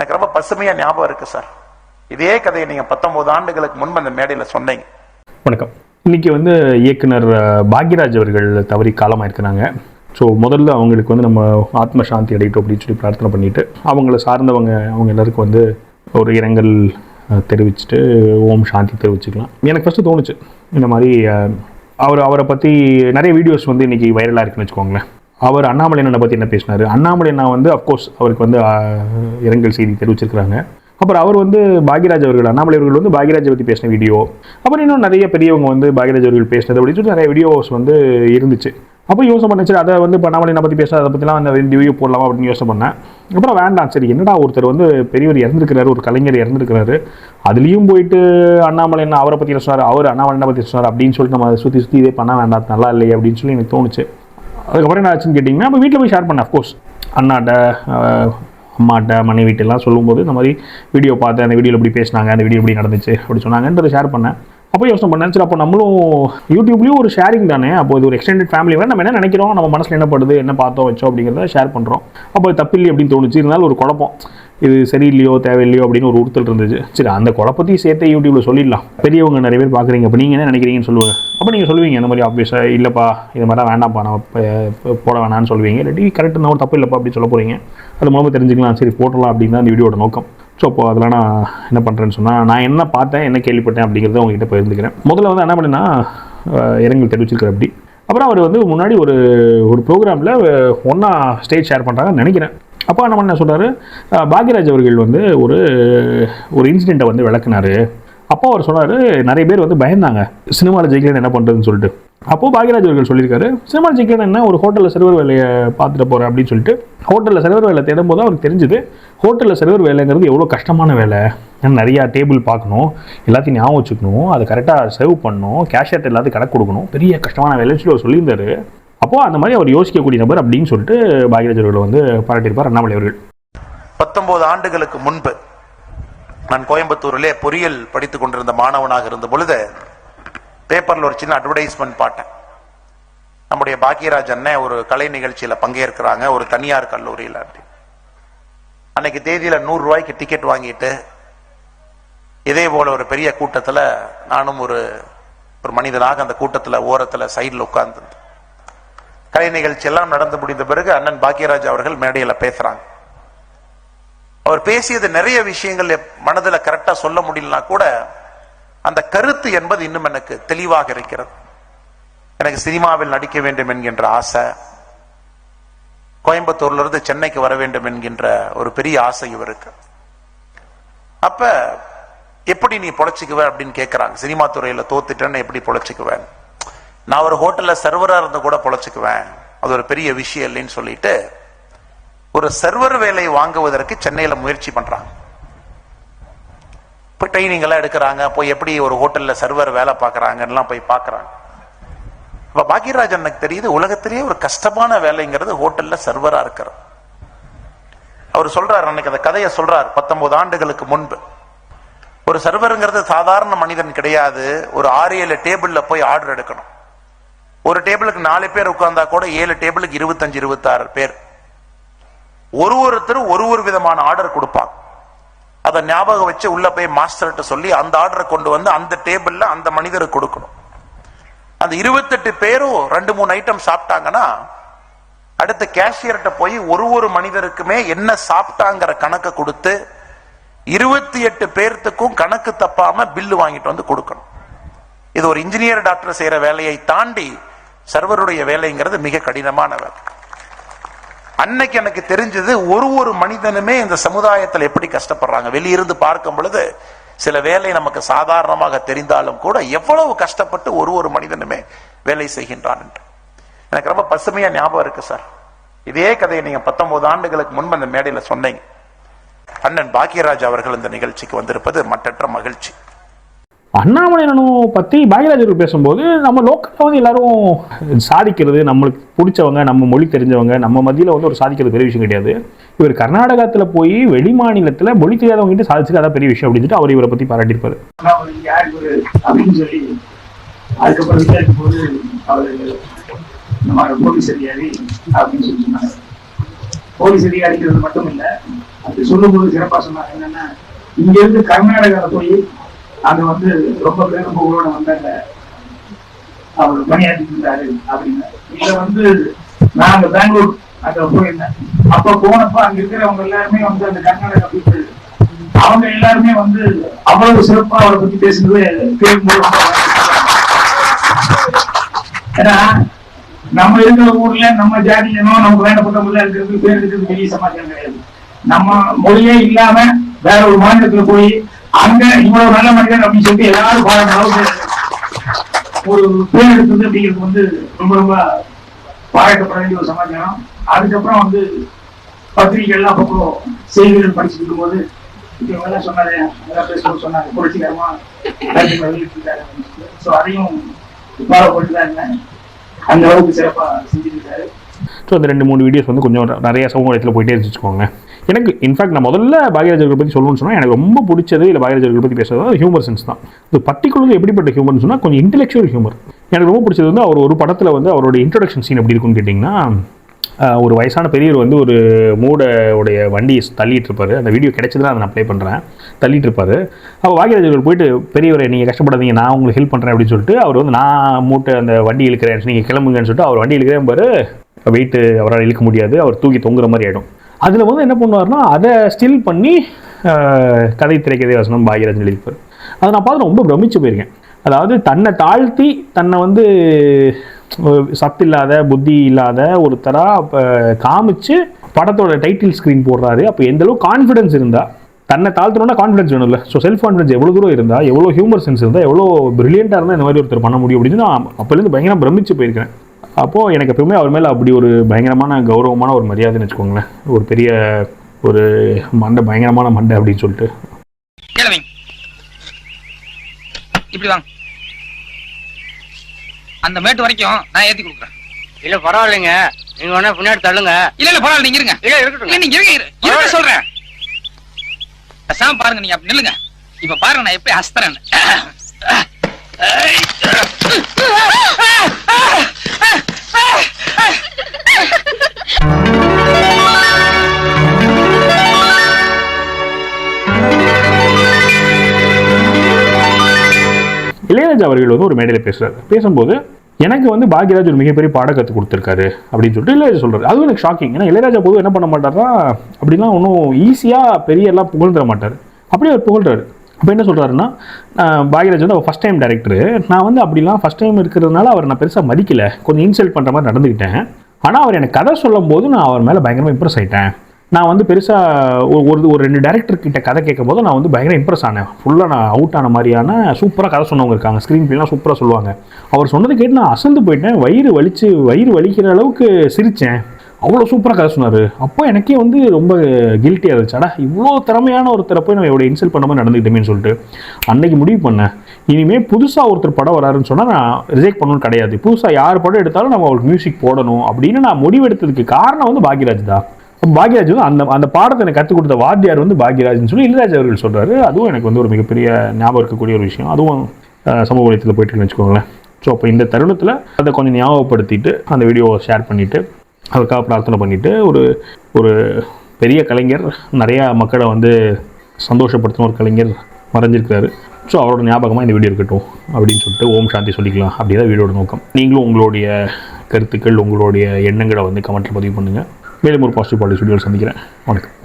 எனக்கு ரொம்ப பசுமையா ஞாபகம் இருக்கு சார். இதே கதையை நீங்க 19 ஆண்டுகளுக்கு முன்பு அந்த மேடையில சொன்னீங்க. வணக்கம். இன்னைக்கு இயக்குனர் பாக்யராஜ் அவர்கள் தவறி காலமாயிருக்கிறாங்க. ஸோ முதல்ல அவங்களுக்கு நம்ம ஆத்ம சாந்தி அடையட்டும் அப்படின்னு சொல்லி பிரார்த்தனை பண்ணிட்டு அவங்கள சார்ந்தவங்க அவங்க எல்லாருக்கும் ஒரு இரங்கல் தெரிவிச்சுட்டு ஓம் சாந்தி தெரிவிச்சுக்கலாம். எனக்கு ஃபஸ்ட்டு தோணுச்சு இந்த மாதிரி அவரை பற்றி நிறைய வீடியோஸ் இன்றைக்கி வைரலாக இருக்குன்னு வச்சுக்கோங்களேன். அவர் அண்ணாமலை அண்ணனை பற்றி என்ன பேசினார், அண்ணாமலை அண்ணா அஃப்கோர்ஸ் அவருக்கு இரங்கல் செய்தி தெரிவிச்சிருக்கிறாங்க. அப்புறம் அவர் பாக்யராஜ் அவர்கள் அண்ணாமலை அவர்கள் பாக்யராஜை பற்றி பேசின வீடியோ, அப்புறம் இன்னும் நிறைய பெரியவங்க பாக்யராஜ் அவர்கள் பேசினது அப்படின்னு சொல்லி நிறைய வீடியோஸ் இருந்துச்சு. அப்போ யோசனை பண்ணிச்சு அதை இப்போ அண்ணாமலை பற்றி பேச அதை பற்றிலாம் அந்த வீடியோ போடலாமா அப்படின்னு யோசனை பண்ணேன். அப்புறம் வேண்டாம், சரி என்னடா ஒருத்தர் பெரியவர் இறந்துருக்கிறாரு, ஒரு கலைஞர் இறந்துருக்கிறாரு, அதுலேயும் போயிட்டு அண்ணாமலை என்ன அவரை பற்றி சொன்னார், அவர் அண்ணாமலை பற்றி சொன்னார் அப்படின்னு சொல்லிட்டு நம்ம அதை சுற்றி இதே பண்ண வேண்டாம், நல்லா இல்லையே அப்படின்னு சொல்லி எனக்கு தோணுச்சு. அதுக்கப்புறம் என்ன ஆச்சுன்னு கேட்டிங்கன்னா, நம்ம வீட்டில் போய் ஷேர் பண்ணேன். அஃப்கோர்ஸ் அண்ணாட்ட அம்மாட்ட மனைவிட்டெல்லாம் சொல்லும்போது இந்த மாதிரி வீடியோ பார்த்தேன், அந்த வீடியோவில் எப்படி பேசினாங்க, அந்த வீடியோ எப்படி நடந்துச்சு அப்படி சொன்னாங்கன்றதை ஷேர் பண்ணேன். அப்போ யோசனை பண்ணேன், சரி அப்போ நம்மளும் யூடியூப்லேயும் ஒரு ஷேரிங் தானே, அப்போ இது ஒரு எக்ஸ்டெண்டட் ஃபேமிலி வேறு, நம்ம என்ன நினைக்கிறோம், நம்ம மனசில் என்ன படுது, என்ன பார்த்தோம் வச்சோம் அப்படிங்கிறத ஷேர் பண்ணுறோம். அப்போ தப்பில்லை அப்படின்னு தோணுச்சு. இருந்தாலும் ஒரு குழப்பம், இது சரியில்லையோ தேவையில்லையோ அப்படின்னு ஒரு உறுத்தல் இருந்துச்சு. சரி அந்த குழப்பத்தையும் சேர்த்து யூடியூப்பில் சொல்லிடலாம், பெரியவங்க நிறைய பேர் பார்க்குறீங்க, அப்போ நீங்கள் என்ன நினைக்கிறீங்கன்னு சொல்லுவாங்க. அப்போ நீங்கள் சொல்லுவீங்க இந்த மாதிரி ஆப்வியஸாக இல்லைப்பா இது மாதிரிலாம் வேண்டாம்ப்பா நம்ம போட வேணான்னு சொல்லுவீங்க, இல்லாட்டி கரெக்டு நான் ஒரு தப்பு இல்லைப்பா அப்படி சொல்ல போகிறீங்க. அது மூலமாக தெரிஞ்சுக்கலாம், சரி போட்டலாம் அப்படின்னு தான் அந்த வீடியோட நோக்கம். ஸோ அப்போ அதெல்லாம் நான் என்ன பண்ணுறேன்னு சொன்னால், நான் என்ன பார்த்தேன் என்ன கேள்விப்பட்டேன் அப்படிங்கிறத உங்ககிட்ட பகிர்ந்துக்கிறேன். முதல்ல என்ன பண்ணேன்னா இரங்கல் தெரிவிச்சிருக்கிற அப்படி. அப்புறம் அவர் முன்னாடி ஒரு ப்ரோக்ராமில் ஒன்றா ஸ்டேஜ் ஷேர் பண்ணுறாங்கன்னு நினைக்கிறேன். அப்போ என்ன சொல்கிறாரு, பாக்யராஜ் அவர்கள் ஒரு இன்சிடெண்ட்டை விளக்குனார். அப்போ அவர் சொன்னார், நிறைய பேர் பயந்தாங்க சினிமாவில் ஜெயிக்கலன்னு என்ன பண்ணுறதுன்னு சொல்லிட்டு. அப்போது பாக்யராஜ் அவர்கள் சொல்லியிருக்காரு, சினிமாவில் ஜெயிக்கலன்னு என்ன, ஒரு ஹோட்டலில் சர்வர் வேலையை பார்த்துட்டு போகிறேன் அப்படின்னு சொல்லிட்டு ஹோட்டலில் சர்வர் வேலை தேடும் போது அவருக்கு தெரிஞ்சுது ஹோட்டலில் சர்வர் வேலைங்கிறது எவ்வளோ கஷ்டமான வேலை. நிறையா டேபிள் பார்க்கணும், எல்லாத்தையும் ஞாபகம் வச்சுக்கணும், அதை கரெக்டாக சர்வ் பண்ணணும், கேஷியர்ட்ட எல்லாத்தையும் கணக்கு கொடுக்கணும், பெரிய கஷ்டமான வேலைன்னு சொல்லி அவர் சொல்லியிருந்தார். அப்போது அந்த மாதிரி அவர் யோசிக்கக்கூடிய நபர் அப்படின்னு சொல்லிட்டு பாக்யராஜ் அவர்களை பாராட்டியிருப்பார் அண்ணாமலை அவர்கள். 19 ஆண்டுகளுக்கு முன்பு நான் கோயம்புத்தூரிலே பொறியியல் படித்துக் கொண்டிருந்த மாணவனாக இருந்த பொழுது பேப்பர்ல ஒரு சின்ன அட்வர்டைஸ்மெண்ட் பார்த்தேன். நம்முடைய பாக்யராஜ் அண்ணன் ஒரு கலை நிகழ்ச்சியில பங்கேற்கிறாங்க ஒரு தனியார் கல்லூரியில். அன்னைக்கு தேதியில 100 ரூபாய்க்கு டிக்கெட் வாங்கிட்டு இதே போல ஒரு பெரிய கூட்டத்தில் நானும் ஒரு மனிதனாக அந்த கூட்டத்தில் ஓரத்தில் சைடில் உட்கார்ந்து கலை நிகழ்ச்சி எல்லாம் நடந்து முடிந்த பிறகு அண்ணன் பாக்யராஜ் அவர்கள் மேடையில் பேசுறாங்க. அவர் பேசியது நிறைய விஷயங்கள் மனதில் கரெக்டா சொல்ல முடியலனா கூட அந்த கருத்து என்பது இன்னும் எனக்கு தெளிவாக இருக்கிறது. எனக்கு சினிமாவில் நடிக்க வேண்டும் என்கின்ற ஆசை, கோயம்புத்தூர்ல இருந்து சென்னைக்கு வர வேண்டும் என்கின்ற ஒரு பெரிய ஆசை இவருக்கு. அப்ப எப்படி நீ பொழைச்சிக்குவ அப்படின்னு கேட்கிறாங்க. சினிமா துறையில தோத்துட்டேன்னு எப்படி பொழைச்சிக்குவேன், நான் ஒரு ஹோட்டல்ல சர்வரா இருந்து கூட பொழைச்சிக்குவேன், அது ஒரு பெரிய விஷயம் இல்லைன்னு சொல்லிட்டு ஒரு சர்வர் வேலை வாங்குவதற்கு சென்னையில முயற்சி பண்றாங்க. இப்போ ட்ரைனிங் எல்லாம் எடுக்கிறாங்க, போய் எப்படி ஒரு ஹோட்டல்ல சர்வர் வேலை பார்க்கறாங்கலாம் போய் பார்க்கறாங்க. அப்ப பாக்யராஜ் எனக்கு தெரியுது உலகத்திலேயே ஒரு கஷ்டமான வேலைங்கிறது ஹோட்டல்ல சர்வரா இருக்கிறது. அவர் சொல்றாரு, அன்னைக்கு அந்த கதையை சொல்றார். 19 ஆண்டுகளுக்கு முன்பு ஒரு சர்வருங்கிறது சாதாரண மனிதன் கிடையாது. ஒரு 6-7 டேபிள்ல போய் ஆர்டர் எடுக்கணும். ஒரு டேபிளுக்கு 4 பேர் உட்கார்ந்தா கூட 7 டேபிளுக்கு 25-26 பேர். ஒருத்தரும் ஒரு விதமான ஆர்டர் கொடுப்பாங்க. அதை ஞாபகம் வச்சு உள்ள போய் மாஸ்டர்கிட்ட சொல்லி அந்த ஆர்டரை கொண்டு வந்து அந்த டேபிள்ல அந்த மனிதருக்கு கொடுக்கணும். அந்த 28 பேரும் 2-3 ஐட்டம் சாப்பிட்டாங்கன்னா அடுத்த கேஷியர்கிட்ட போய் ஒரு மனிதருக்குமே என்ன சாப்பிட்டாங்கிற கணக்கை கொடுத்து 28 பேர்த்துக்கும் கணக்கு தப்பாம பில்லு வாங்கிட்டு வந்து கொடுக்கணும். இது ஒரு இன்ஜினியர் டாக்டர் செய்யற வேலையை தாண்டி சர்வருடைய வேலைங்கிறது மிக கடினமான வேலை. அன்னைக்கு எனக்கு தெரிஞ்சது ஒரு மனிதனுமே இந்த சமுதாயத்தில் எப்படி கஷ்டப்படுறாங்க. வெளியிருந்து பார்க்கும் பொழுது சில வேலை நமக்கு சாதாரணமாக தெரிந்தாலும் கூட எவ்வளவு கஷ்டப்பட்டு ஒரு மனிதனுமே வேலை செய்கின்றான் என்று எனக்கு ரொம்ப பசுமையா ஞாபகம் இருக்கு சார். இதே கதையை நீங்க 19 ஆண்டுகளுக்கு முன்பு அந்த மேடையில சொன்னீங்க. அண்ணன் பாக்யராஜ் அவர்கள் இந்த நிகழ்ச்சிக்கு வந்திருப்பது மற்றற்ற மகிழ்ச்சி. அண்ணாமலை பற்றி பாக்யராஜ் பேசும்போது நம்ம லோக்கலில் எல்லாரும் சாதிக்கிறது, நம்மளுக்கு பிடிச்சவங்க, நம்ம மொழி தெரிஞ்சவங்க, நம்ம மத்தியில் ஒரு சாதிக்கிறது பெரிய விஷயம் கிடையாது. இவர் கர்நாடகத்தில் போய் வெளி மாநிலத்தில் மொழி தெரியாதவங்க சாதிச்சுட்டு அதான் பெரிய விஷயம் அப்படின்னு சொல்லிட்டு அவர் இவரை பற்றி பாராட்டியிருப்பாரு. போலீஸ் அதிகாரிகள் மட்டும் இல்லை, அது சொல்லும்போது சிறப்பா சொன்னாங்க. என்னன்னா, இங்க இருந்து கர்நாடகால போய் அங்க வந்து ரொம்ப பேர் ரொம்ப உங்களோட வந்தாங்க, அவர் பணியாற்றிட்டு இருந்தாரு அப்படின்னு. இதுல வந்து நாங்க பெங்களூர் அங்க போயிருந்தேன். அப்ப போனப்ப அங்க இருக்கிறவங்க எல்லாருமே வந்து அந்த கர்நாடகா பீப்புள் அவங்க எல்லாருமே வந்து அவ்வளவு சிறப்பா அவரை பத்தி பேசுனது கேட்கும்போது ஏன்னா நம்ம இருக்கிற ஊர்ல நம்ம ஜாதியனோ நமக்கு வேண்டப்பட்டவங்க இருக்கிறது பேர் இருக்கிறது பெரிய சமாச்சாரம் கிடையாது. நம்ம மொழியே இல்லாம வேற ஒரு மாநிலத்துல போய் அங்க இவ்வளவு நல்ல மனிதன் அப்படின்னு சொல்லிட்டு எல்லாரும் பாராட்டுற அளவுக்கு ஒரு பேர் எடுத்தது அப்படிங்கிறது வந்து ரொம்ப ரொம்ப பாராட்டப்பட வேண்டிய ஒரு சமாச்சாரம். அதுக்கப்புறம் வந்து பத்திரிகைகள்லாம் அப்பப்போ செய்திகள் படிச்சுட்டு இருக்கும்போது இவங்க எல்லாம் சொன்னாரு, அதெல்லாம் பேசும்போது சொன்னாங்க புரட்சிகரமா வெளியிட்டிருக்காரு. ஸோ அதையும் ஃபாலோ பண்ணிட்டு தான் இருந்தேன். அந்த அளவுக்கு சிறப்பா செஞ்சுருக்காரு. ஸோ அந்த 2-3 வீடியோஸ் வந்து கொஞ்சம் நிறைய சமூக இடத்துல போயிட்டே வச்சுக்கோங்க. எனக்கு இன்ஃபேக்ட் நான் முதல்ல பாக்யராஜ் அவர்களை பற்றி சொல்லணும்னு சொன்னால் எனக்கு ரொம்ப பிடிச்சது இல்லை பாக்யராஜ் அவர்களை பற்றி பேசுறது ஹியூமர் சென்ஸ் தான். இது பர்டிகுலர் எப்படிப்பட்ட ஹியூமர்னு சொன்னால் கொஞ்சம் இன்டெலெக்சுவல் ஹியூமர். எனக்கு ரொம்ப பிடிச்சது வந்து அவர் ஒரு படத்தில் வந்து அவரோட இன்ட்ரடக்ஷன் சீன் எப்படி இருக்குன்னு கேட்டிங்கன்னா, ஒரு வயசான பெரியவர் வந்து ஒரு மூடைய வண்டியை தள்ளிட்டு இருப்பாரு. அந்த வீடியோ கிடைச்சதுன்னா அதை நான் ப்ளே பண்ணுறேன். தள்ளிட்டு இருப்பாரு. அப்போ பாக்யராஜ் அவர்கள் போயிட்டு, பெரியவரை நீங்கள் கஷ்டப்படாதீங்க, நான் உங்களுக்கு ஹெல்ப் பண்ணுறேன் அப்படின்னு சொல்லிட்டு அவர் வந்து நான் மூட்டை அந்த வண்டி இழுக்கிறேன், நீங்கள் கிளம்புங்கன்னு சொல்லிட்டு அவர் வண்டி இழுக்கிறேன் பாரு, வெயிட்டு அவரால் இழுக்க முடியாது, அவர் தூக்கி தொங்குற மாதிரி ஆகிடும். அதில் வந்து என்ன பண்ணுவார்னா அதை ஸ்டில் பண்ணி கதை திரைக்கதை வசனம் பாக்யராஜ் எழுதிப்பார். அதை நான் பார்த்து ரொம்ப பிரமிச்சு போயிருக்கேன். அதாவது தன்னை தாழ்த்தி தன்னை வந்து சத்து இல்லாத புத்தி இல்லாத ஒருத்தராக காமிச்சு படத்தோட டைட்டில் ஸ்க்ரீன் போடுறாரு. அப்போ எந்தளவு கான்ஃபிடன்ஸ் இருந்தால், தன்னை தாழ்த்தணும்னா கான்ஃபிடன்ஸ் வேணும்ல. ஸோ செல்ஃப் கான்ஃபிடன்ஸ் எவ்வளோ தூரம் இருந்தால், எவ்வளோ ஹியூமர் சென்ஸ் இருந்தால், எவ்வளோ பிரில்லியண்ட்டாக இருந்தால் இந்த மாதிரி ஒருத்தர் பண்ண முடியும் அப்படின்னு நான் அப்போலேருந்து பயங்கரம் பிரமிச்சு போயிருக்கேன். அப்போது எனக்கு எப்பவுமே அவர் மேலே அப்படி ஒரு பயங்கரமான கௌரவமான ஒரு மரியாதைன்னு வச்சுக்கோங்களேன். ஒரு பெரிய ஒரு மண்டை, பயங்கரமான மண்டை அப்படின்னு சொல்லிட்டு. இப்படி வாங்க, அந்த மேட்டு வரைக்கும் நான் ஏத்தி கொடுக்குறேன். இல்ல பரவாயில்லைங்க, நீங்க வேணா பின்னாடி தள்ளுங்க. இல்ல இல்ல பரவாயில்ல, நீங்க இருங்க. இல்ல இருக்கட்டும், நீங்க இருங்க சொல்றேன். பேசாம பாருங்க, நீங்க அப்படி நில்லுங்க. இப்ப பாருங்க நான் எப்படி ஹஸ்தரேன். இளையராஜா அவர்கள் வந்து ஒரு மேடையில் பேசுகிறார். பேசும்போது எனக்கு வந்து பாக்யராஜ் ஒரு மிகப்பெரிய பாடம் கற்றுக் கொடுத்துருக்காரு அப்படின்னு சொல்லிட்டு இளையராஜா சொல்கிறார். அதுவும் எனக்கு ஷாக்கிங். ஏன்னா இளையராஜா பொதுவாக என்ன பண்ண மாட்டார்னா அப்படிலாம் ஒன்றும் ஈஸியாக பெரிய எல்லாம் புகழ்ந்துட மாட்டார். அப்படியே அவர் புகழ்றாரு. அப்போ என்ன சொல்கிறாருன்னா, பாக்யராஜ் வந்து அவர் ஃபஸ்ட் டைம் டைரக்டரு, நான் வந்து அப்படிலாம் ஃபஸ்ட் டைம் இருக்கிறதுனால அவர் நான் பெருசாக மதிக்கலை, கொஞ்சம் இன்சல்ட் பண்ணுற மாதிரி நடந்துக்கிட்டேன். ஆனால் அவர் எனக்கு கதை சொல்லும் போது நான் அவர் மேலே பயங்கரமாக இம்ப்ரெஸ் ஆகிட்டேன். நான் வந்து பெருசாக ஒரு 2 டேரக்டர் கிட்ட கதை கேட்கும் போது நான் வந்து பயங்கர இம்ப்ரெஸ் ஆனேன். ஃபுல்லாக நான் அவுட் ஆன மாதிரியான சூப்பராக கதை சொன்னவங்க இருக்காங்க, ஸ்க்ரீன் பிளேலாம் சூப்பராக சொல்லுவாங்க. அவர் சொன்னது கேட்டு நான் அசந்து போயிட்டேன். வயிறு வலிக்கிற அளவுக்கு சிரித்தேன். அவ்வளோ சூப்பராக கதை சொன்னார். அப்போ எனக்கே வந்து ரொம்ப கில்ட்டியாக இருந்துச்சு. அடா இவ்வளோ திறமையான ஒருத்தரை போய் நம்ம எவ்வளோ இன்சல்ட் பண்ண மாதிரி நடந்துக்கிட்டோமேன்னு சொல்லிட்டு அன்னைக்கு முடிவு பண்ணேன், இனிமேல் புதுசாக ஒருத்தர் படம் வராருன்னு சொன்னால் நான் ரிஜெக்ட் பண்ணணும்னு கிடையாது. புதுசாக யார் படம் எடுத்தாலும் நம்ம அவருக்கு மியூசிக் போடணும் அப்படின்னு நான் முடிவெடுத்ததுக்கு காரணம் வந்து பாக்யராஜ் தான். பாக்யராஜ் வந்து அந்த பாடத்தை எனக்கு கற்றுக் கொடுத்த வாத்தியார் வந்து பாக்யராஜ்னு சொல்லி இளையராஜா அவர்கள் சொல்கிறாரு. அதுவும் எனக்கு வந்து ஒரு மிகப்பெரிய ஞாபகம் இருக்கக்கூடிய ஒரு விஷயம். அதுவும் சமூக வலைத்தளத்தில் போயிட்டுருக்குன்னு வச்சுக்கோங்களேன். ஸோ அப்போ இந்த தருணத்தில் அதை கொஞ்சம் ஞாபகப்படுத்திட்டு அந்த வீடியோவை ஷேர் பண்ணிவிட்டு அதுக்காக பிரார்த்தனை பண்ணிவிட்டு, ஒரு பெரிய கலைஞர், நிறையா மக்களை வந்து சந்தோஷப்படுத்தின ஒரு கலைஞர் மறைஞ்சிருக்காரு. ஸோ அவரோட ஞாபகமாக இந்த வீடியோ இருக்கட்டும் அப்படின்னு சொல்லிட்டு ஓம் சாந்தி சொல்லிக்கலாம். அப்படி தான் வீடியோட நோக்கம். நீங்களும் உங்களுடைய கருத்துக்கள், உங்களுடைய எண்ணங்களை வந்து கமெண்ட்டில் பதிவு பண்ணுங்கள். மேலும் ஒரு பாசிட்டிவ் பாலிடிக்ஸ் வீடியோவில் சந்திக்கிறேன். வணக்கம்.